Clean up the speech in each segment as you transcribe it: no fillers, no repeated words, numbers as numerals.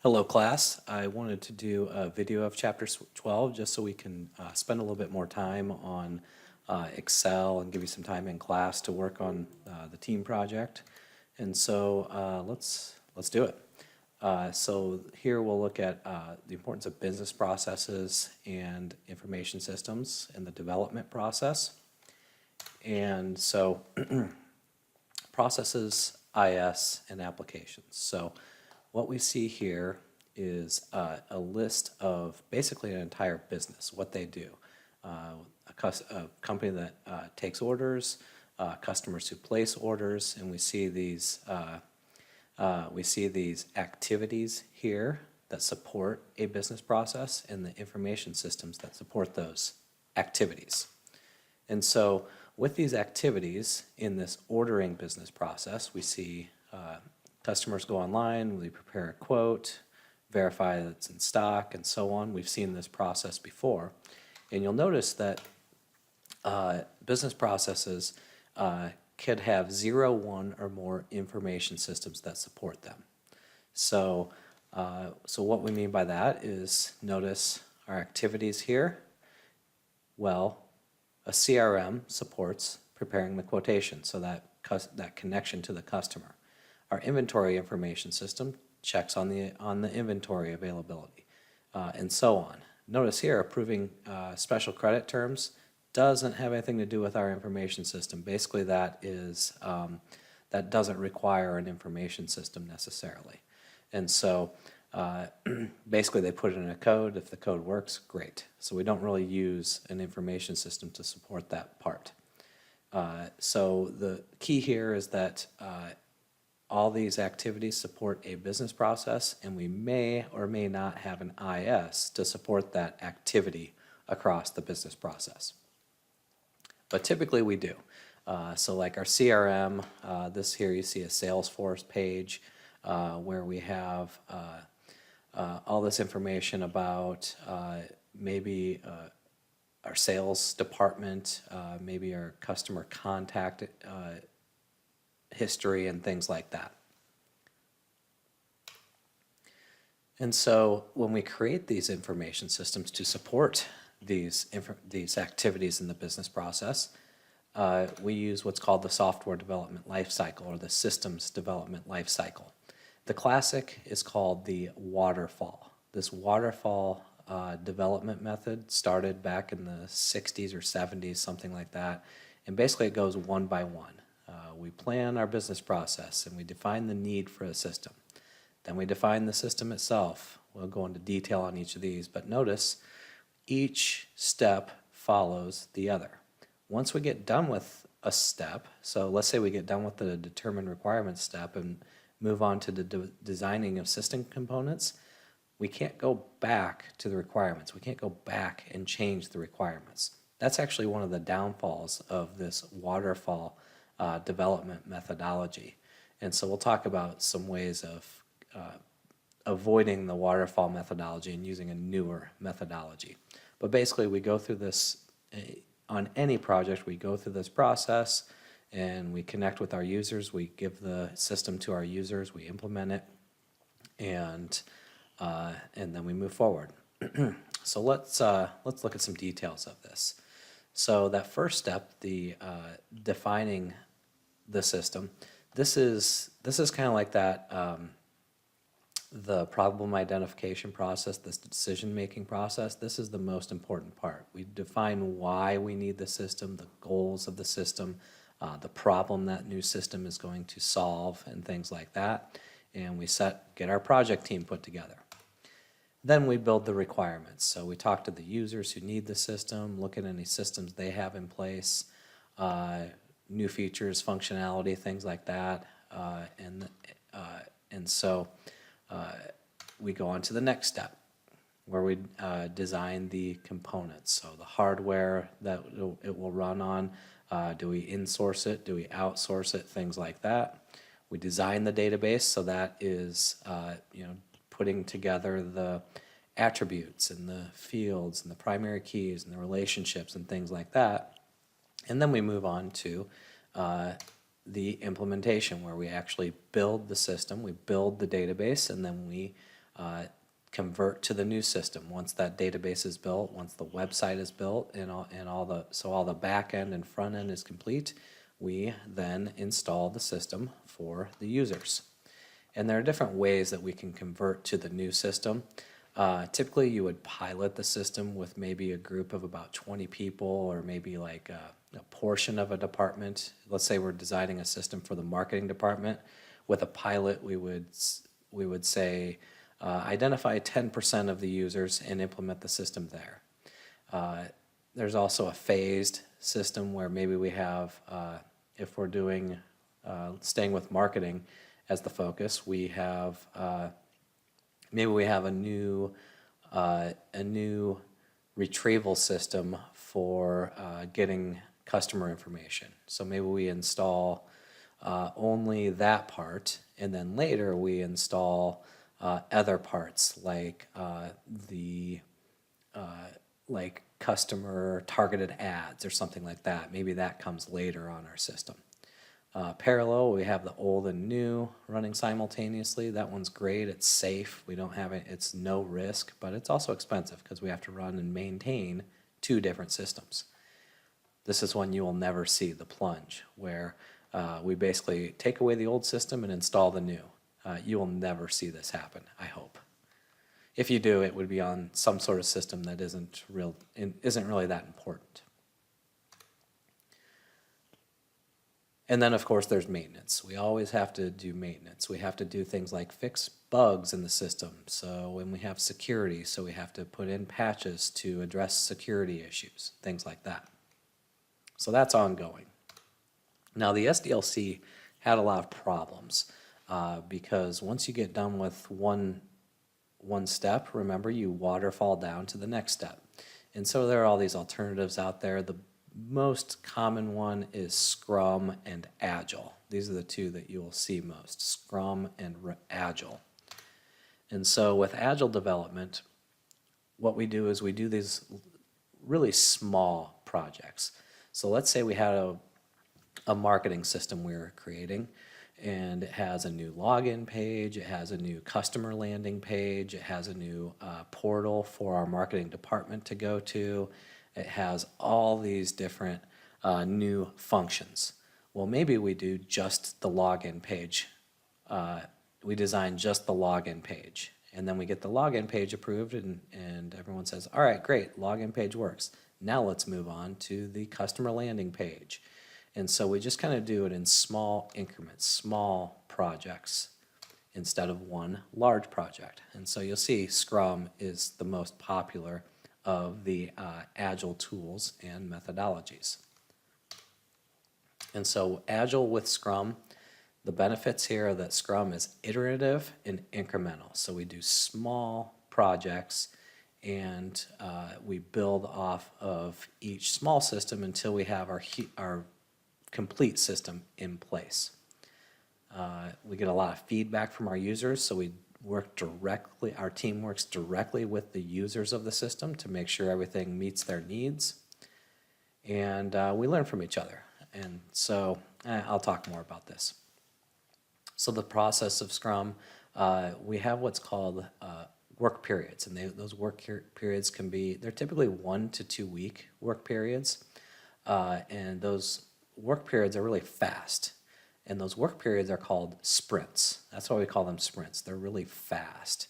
Hello class, I wanted to do a video of chapter 12 just so we can spend a little bit more time on Excel and give you some time in class to work on the team project. And so let's do it. So here we'll look at the importance of business processes and information systems in the development process. And so processes, IS, and applications. So what we see here is a list of basically an entire business, what they do. A company that takes orders, customers who place orders, and we see these activities here that support a business process and the information systems that support those activities. And so with these activities in this ordering business process, we see customers go online, we prepare a quote, verify that it's in stock, and so on. We've seen this process before. And you'll notice that business processes could have 0, 1, or more information systems that support them. So what we mean by that is, notice our activities here. Well, a CRM supports preparing the quotation, so that connection to the customer. Our inventory information system checks on the inventory availability, and so on. Notice here, approving special credit terms doesn't have anything to do with our information system. Basically, that doesn't require an information system necessarily. And so basically they put it in a code. If the code works, great. So we don't really use an information system to support that part. So the key here is that all these activities support a business process, and we may or may not have an IS to support that activity across the business process. But typically we do. So like our CRM, this here you see a Salesforce page where we have all this information about maybe our sales department, maybe our customer contact history and things like that. And so when we create these information systems to support these activities in the business process, we use what's called the software development life cycle, or the systems development life cycle. The classic is called the waterfall. This waterfall development method started back in the 60s or 70s, something like that, and basically it goes one by one. We plan our business process and we define the need for a system. Then we define the system itself. We'll go into detail on each of these, but notice each step follows the other. Once we get done with a step, so let's say we get done with the determine requirements step and move on to the designing of system components, we can't go back to the requirements. We can't go back and change the requirements. That's actually one of the downfalls of this waterfall development methodology. And so we'll talk about some ways of avoiding the waterfall methodology and using a newer methodology. But basically we go through this, on any project we go through this process and we connect with our users, we give the system to our users, we implement it, and then we move forward. So let's look at some details of this. So that first step, the defining the system, this is kind of like that the problem identification process, this decision-making process. This is the most important part. We define why we need the system, the goals of the system, the problem that new system is going to solve, and things like that. And we get our project team put together. Then we build the requirements. So we talk to the users who need the system, look at any systems they have in place, new features, functionality, things like that. And so we go on to the next step, where we design the components. So the hardware that it will run on, do we insource it, do we outsource it, things like that. We design the database, so that is putting together the attributes and the fields and the primary keys and the relationships and things like that. And then we move on to the implementation, where we actually build the system, we build the database, and then we convert to the new system. Once that database is built, once the website is built, and all the back end and front end is complete, we then install the system for the users. And there are different ways that we can convert to the new system. Typically, you would pilot the system with maybe a group of about 20 people, or maybe like a portion of a department. Let's say we're designing a system for the marketing department. With a pilot, we would say, identify 10% of the users and implement the system there. There's also a phased system where maybe we have, if we're doing, staying with marketing as the focus, we have, maybe we have a new retrieval system for getting customer information. So maybe we install only that part, and then later we install other parts like like customer targeted ads or something like that. Maybe that comes later on our system. Parallel, we have the old and new running simultaneously. That one's great. It's safe. We don't have it. It's no risk, but it's also expensive because we have to run and maintain two different systems. This is one you will never see, the plunge, where we basically take away the old system and install the new. You will never see this happen, I hope. If you do, it would be on some sort of system that isn't really that important. And then, of course, there's maintenance. We always have to do maintenance. We have to do things like fix bugs in the system. So when we have security, so we have to put in patches to address security issues, things like that. So that's ongoing. Now, the SDLC had a lot of problems because once you get done with one step, remember, you waterfall down to the next step. And so there are all these alternatives out there. The most common one is Scrum and Agile. These are the two that you will see most, Scrum and Agile. And so with Agile development, what we do is we do these really small projects. So let's say we had a marketing system we were creating, and it has a new login page, it has a new customer landing page, it has a new portal for our marketing department to go to. It has all these different new functions. Well, maybe we do just the login page. We design just the login page, and then we get the login page approved, and everyone says, all right, great, login page works. Now let's move on to the customer landing page. And so we just kind of do it in small increments, small projects, instead of one large project. And so you'll see Scrum is the most popular of the Agile tools and methodologies. And so Agile with Scrum, the benefits here are that Scrum is iterative and incremental. So we do small projects, and we build off of each small system until we have our complete system in place. We get a lot of feedback from our users, so we work directly, our team works directly with the users of the system to make sure everything meets their needs, and we learn from each other. And so I'll talk more about this. So the process of Scrum, we have what's called work periods, and those work periods can be, they're typically 1 to 2 week work periods, and those work periods are really fast. And those work periods are called sprints. That's why we call them sprints. They're really fast.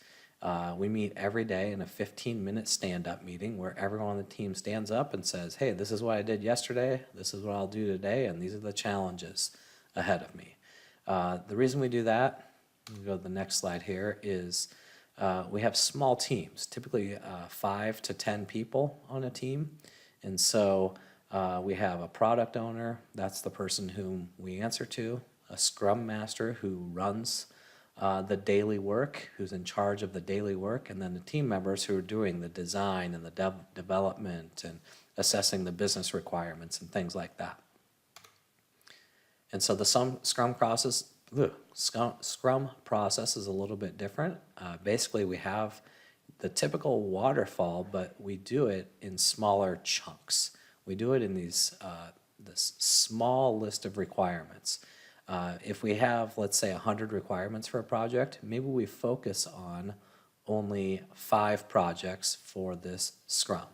We meet every day in a 15-minute stand-up meeting where everyone on the team stands up and says, hey, this is what I did yesterday, this is what I'll do today, and these are the challenges ahead of me. The reason we do that, we'll go to the next slide here, is we have small teams, typically 5 to 10 people on a team. And so we have a product owner, that's the person whom we answer to, a scrum master who runs the daily work, who's in charge of the daily work, and then the team members who are doing the design and the development and assessing the business requirements and things like that. And so the Scrum process is a little bit different. Basically, we have the typical waterfall, but we do it in smaller chunks. We do it in this small list of requirements. If we have, let's say, 100 requirements for a project, maybe we focus on only 5 projects for this Scrum.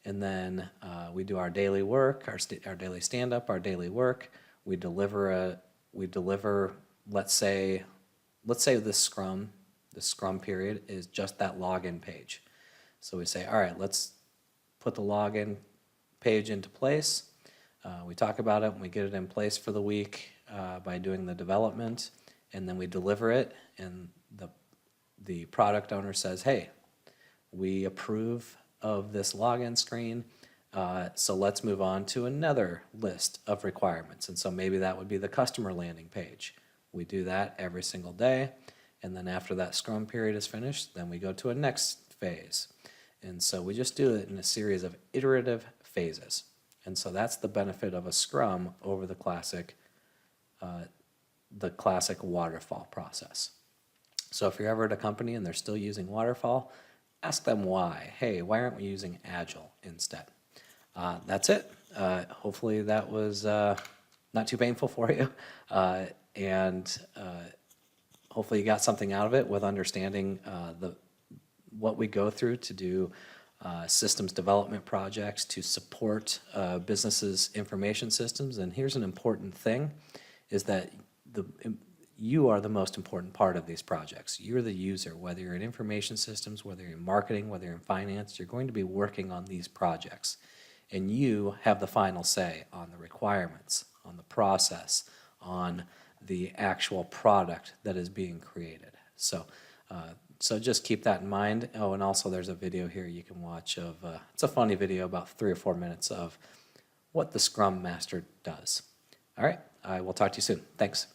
And then we do our daily work, our daily stand-up, our daily work. We deliver, let's say this Scrum period is just that login page. So we say, all right, let's put the login page into place. We talk about it and we get it in place for the week by doing the development, and then we deliver it, and the product owner says, hey, we approve of this login screen, so let's move on to another list of requirements. And so maybe that would be the customer landing page. We do that every single day, and then after that Scrum period is finished, then we go to a next phase. And so we just do it in a series of iterative phases. And so that's the benefit of a Scrum over the classic waterfall process. So if you're ever at a company and they're still using waterfall, ask them why. Hey, why aren't we using Agile instead? That's it. Hopefully that was not too painful for you. And hopefully you got something out of it with understanding what we go through to do systems development projects to support businesses' information systems. And here's an important thing, is that you are the most important part of these projects. You're the user, whether you're in information systems, whether you're in marketing, whether you're in finance, you're going to be working on these projects. And you have the final say on the requirements, on the process, on the actual product that is being created. So just keep that in mind. Oh, and also there's a video here you can watch of, it's a funny video, about 3 or 4 minutes of what the Scrum Master does. All right, I will talk to you soon. Thanks.